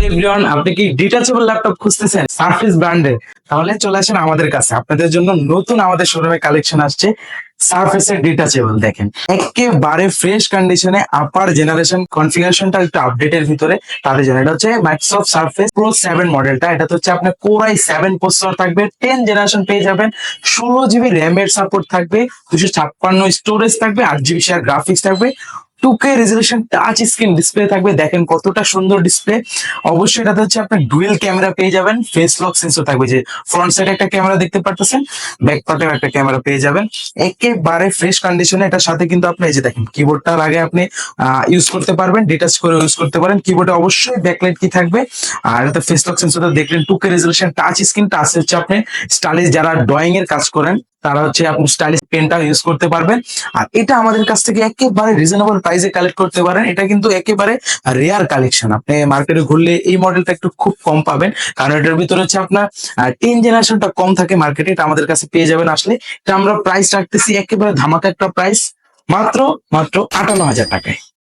Everyone, আপনি কি detachable laptop খুঁজতেছেন সারফেস ব্র্যান্ডে? তাহলে চলে আসেন আমাদের কাছে। আপনাদের জন্য নতুন আমাদের শোরুমে কালেকশন আসছে সারফেসের ডিটাচেবল। দেখেন একেবারে ফ্রেশ কন্ডিশনে, আপার জেনারেশন কনফিগারেশনটা একটু আপডেটের ভিতরে তাদের জন্য। এটা হচ্ছে মাইক্রোসফট সারফেস প্রো 7 মডেলটা। এটা হচ্ছে আপনার কোরাই 7 প্রসেসর থাকবে, 10 জেনারেশন পেয়ে যাবেন, 16 জিবি র্যামের সাপোর্ট থাকবে, 256 স্টোরেজ থাকবে, 8 জিবি শেয়ার গ্রাফিক্স থাকবে, 2K resolution touch screen display থাকবে। দেখেন কতটা সুন্দর ডিসপ্লে। অবশ্যই এটাতে হচ্ছে আপনি ডুয়েল ক্যামেরা পেয়ে যাবেন, ফেস লক সেন্সর থাকবে, যে ফ্রন্ট সাইডে একটা ক্যামেরা দেখতে পারতেছেন, ব্যাক পার্টেও একটা ক্যামেরা পেয়ে যাবেন। একেবারে ফ্রেশ কন্ডিশনে। এটার সাথে কিন্তু আপনি এই যে দেখেন কিবোর্ডটার আগে আপনি ইউজ করতে পারবেন, ডিটাচ করে ইউজ করতে পারেন। কিবোর্ডে অবশ্যই ব্যাকলাইট কি থাকবে, আর এটাতে ফেস লক সেন্সর দেখলেন, 2K resolution touch screen, touch হচ্ছে আপনি স্টাইলিশ যারা ড্রয়িং এর কাজ করেন তারা হচ্ছে আপনি স্টাইলিশ পেনটা ইউজ করতে পারবেন। আর এটা আমাদের কাছ থেকে একেবারে রিজনেবল প্রাইসে কালেক্ট করতে পারেন। এটা কিন্তু একেবারে রেয়ার কালেকশন। আপনি মার্কেটে ঘুরলে এই মডেলটা একটু খুব কম পাবেন, কারণ এটার ভিতরে হচ্ছে আপনার 10 জেনারেশনটা কম থাকে মার্কেটে। এটা আমাদের কাছে পেয়ে যাবেন আসলে। এটা আমরা প্রাইস রাখতেছি একেবারে ধামাকা একটা প্রাইস, মাত্র মাত্র 58,000 টাকায়।